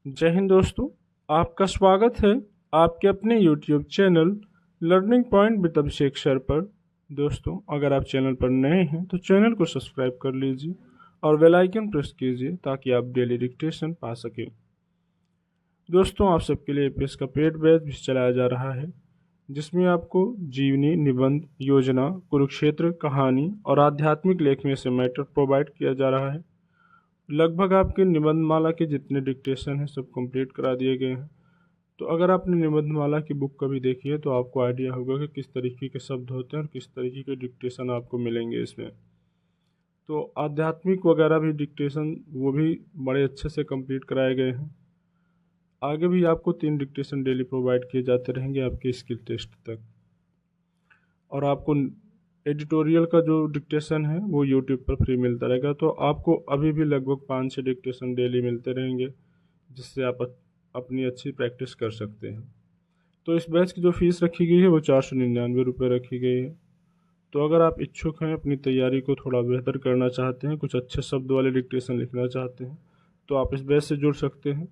जय हिंद दोस्तों। आपका स्वागत है आपके अपने YouTube channel learning point with Abhishek sir पर। दोस्तों, अगर आप चैनल पर नए हैं तो चैनल को सब्सक्राइब कर लीजिए और बेल आइकन प्रेस कीजिए ताकि आप डेली डिक्टेशन पा सकें। दोस्तों, आप सबके लिए एपीएस का पेड बैच भी चलाया जा रहा है, जिसमें आपको जीवनी, निबंध, योजना, कुरुक्षेत्र, कहानी और आध्यात्मिक लेख में से मैटर प्रोवाइड किया जा रहा है। लगभग आपके निबंधमाला के जितने डिक्टेशन हैं सब कंप्लीट करा दिए गए हैं। तो अगर आपने निबंधमाला की बुक कभी देखी है तो आपको आइडिया होगा कि किस तरीके के शब्द होते हैं और किस तरीके के डिक्टेशन आपको मिलेंगे इसमें। तो आध्यात्मिक वगैरह भी डिक्टेशन वो भी बड़े अच्छे से कंप्लीट कराए गए हैं। आगे भी आपको 3 डिक्टेशन डेली प्रोवाइड किए जाते रहेंगे आपके स्किल टेस्ट तक। और आपको एडिटोरियल का जो डिक्टेशन है वो यूट्यूब पर फ्री मिलता रहेगा। तो आपको अभी भी लगभग 5-6 डिक्टेशन डेली मिलते रहेंगे, जिससे आप अपनी अच्छी प्रैक्टिस कर सकते हैं। तो इस बैच की जो फीस रखी गई है वो 499 रुपये रखी गई है। तो अगर आप इच्छुक हैं, अपनी तैयारी को थोड़ा बेहतर करना चाहते हैं, कुछ अच्छे शब्द वाले डिक्टेशन लिखना चाहते हैं, तो आप इस बैच से जुड़ सकते हैं।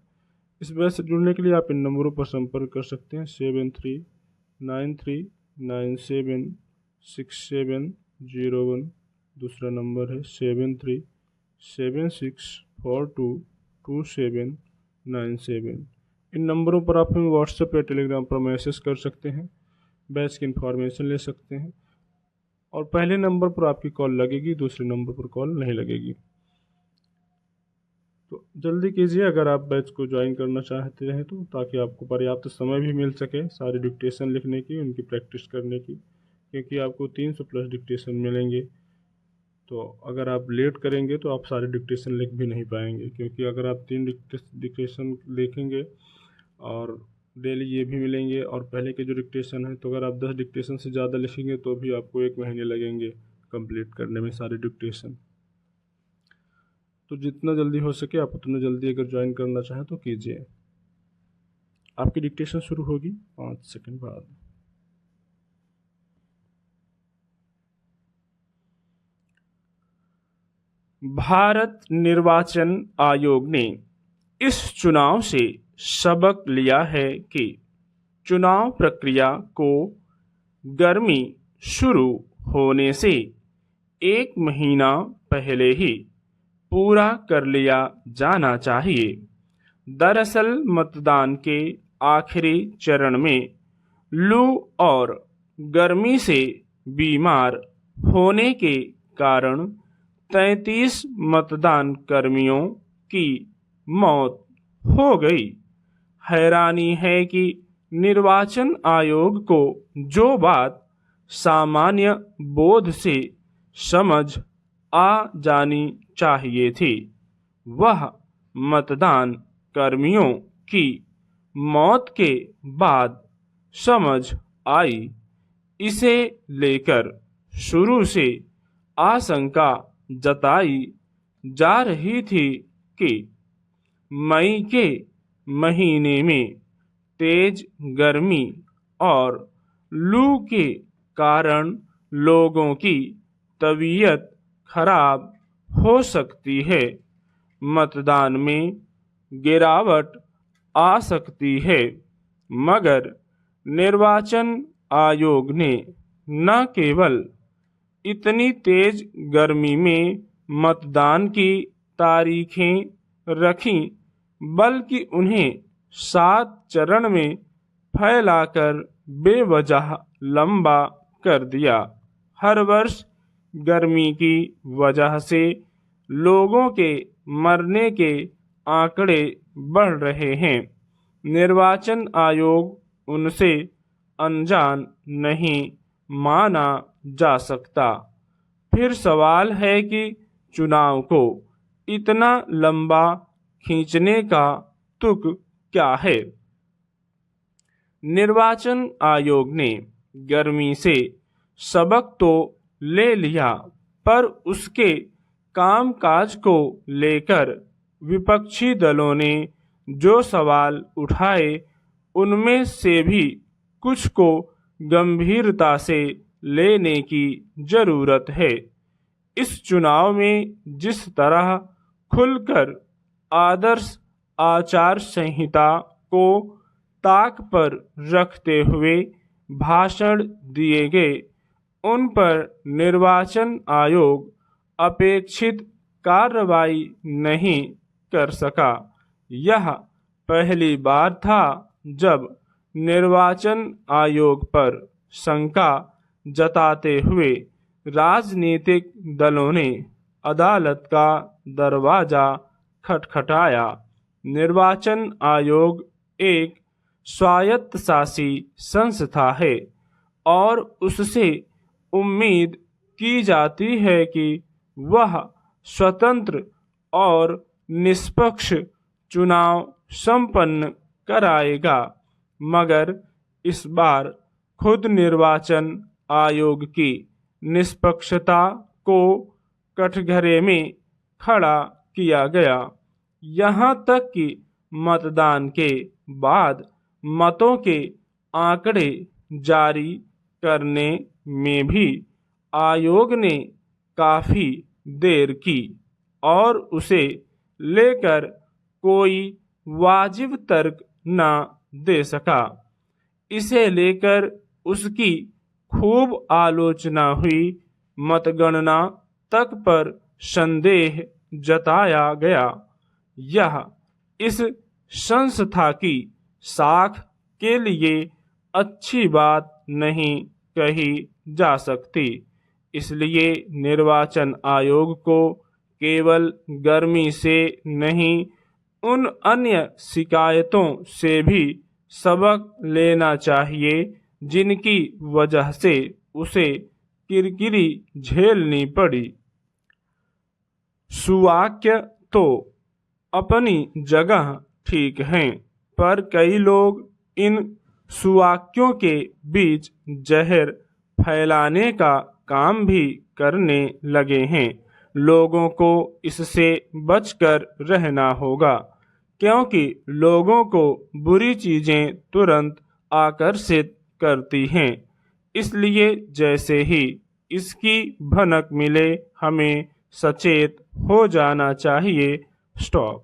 इस बैच से जुड़ने के लिए आप इन नंबरों पर संपर्क कर सकते हैं: 7393976701। दूसरा नंबर है 7376422797। इन नंबरों पर आप हमें व्हाट्सएप या टेलीग्राम पर मैसेज कर सकते हैं, बैच की इन्फॉर्मेशन ले सकते हैं। और पहले नंबर पर आपकी कॉल लगेगी, दूसरे नंबर पर कॉल नहीं लगेगी। तो जल्दी कीजिए अगर आप बैच को ज्वाइन करना चाहते हैं तो, ताकि आपको पर्याप्त समय भी मिल सके सारे डिक्टेशन लिखने की, उनकी प्रैक्टिस करने की, क्योंकि आपको 300 प्लस डिक्टेशन मिलेंगे। तो अगर आप लेट करेंगे तो आप सारे डिक्टेशन लिख भी नहीं पाएंगे, क्योंकि अगर आप 3 डिक्टेशन लिखेंगे और डेली ये भी मिलेंगे और पहले के जो डिक्टेशन है, तो अगर आप 10 डिक्टेशन से ज़्यादा लिखेंगे तो भी आपको 1 महीने लगेंगे कंप्लीट करने में सारे डिक्टेशन। तो जितना जल्दी हो सके आप उतना जल्दी अगर ज्वाइन करना चाहें तो कीजिए। आपकी डिक्टेशन शुरू होगी 5 सेकंड बाद। भारत निर्वाचन आयोग ने इस चुनाव से सबक लिया है कि चुनाव प्रक्रिया को गर्मी शुरू होने से 1 महीना पहले ही पूरा कर लिया जाना चाहिए। दरअसल मतदान के आखिरी चरण में लू और गर्मी से बीमार होने के कारण 33 मतदान कर्मियों की मौत हो गई। हैरानी है कि निर्वाचन आयोग को जो बात सामान्य बोध से समझ आ जानी चाहिए थी, वह मतदान कर्मियों की मौत के बाद समझ आई। इसे लेकर शुरू से आशंका जताई जा रही थी कि मई के महीने में तेज गर्मी और लू के कारण लोगों की तबीयत खराब हो सकती है, मतदान में गिरावट आ सकती है। मगर निर्वाचन आयोग ने न केवल इतनी तेज गर्मी में मतदान की तारीखें रखीं, बल्कि उन्हें 7 चरण में फैलाकर बेवजह लंबा कर दिया। हर वर्ष गर्मी की वजह से लोगों के मरने के आंकड़े बढ़ रहे हैं। निर्वाचन आयोग उनसे अनजान नहीं माना जा सकता। फिर सवाल है कि चुनाव को इतना लंबा खींचने का तुक क्या है। निर्वाचन आयोग ने गर्मी से सबक तो ले लिया, पर उसके कामकाज को लेकर विपक्षी दलों ने जो सवाल उठाए, उनमें से भी कुछ को गंभीरता से लेने की जरूरत है। इस चुनाव में जिस तरह खुलकर आदर्श आचार संहिता को ताक पर रखते हुए भाषण दिए गए। उन पर निर्वाचन आयोग अपेक्षित कार्रवाई नहीं कर सका। यह पहली बार था जब निर्वाचन आयोग पर शंका जताते हुए राजनीतिक दलों ने अदालत का दरवाजा खटखटाया। निर्वाचन आयोग एक स्वायत्तशासी संस्था है और उससे उम्मीद की जाती है कि वह स्वतंत्र और निष्पक्ष चुनाव संपन्न कराएगा, मगर इस बार खुद निर्वाचन आयोग की निष्पक्षता को कठघरे में खड़ा किया गया। यहाँ तक कि मतदान के बाद मतों के आंकड़े जारी करने में भी आयोग ने काफी देर की और उसे लेकर कोई वाजिब तर्क न दे सका। इसे लेकर उसकी खूब आलोचना हुई। मतगणना तक पर संदेह जताया गया। यह इस संस्था की साख के लिए अच्छी बात नहीं कही जा सकती। इसलिए निर्वाचन आयोग को केवल गर्मी से नहीं, उन अन्य शिकायतों से भी सबक लेना चाहिए जिनकी वजह से उसे किरकिरी झेलनी पड़ी। सुवाक्य तो अपनी जगह ठीक हैं, पर कई लोग इन सुवाक्यों के बीच जहर फैलाने का काम भी करने लगे हैं। लोगों को इससे बचकर रहना होगा, क्योंकि लोगों को बुरी चीजें तुरंत आकर्षित करती हैं। इसलिए जैसे ही इसकी भनक मिले हमें सचेत हो जाना चाहिए। स्टॉप।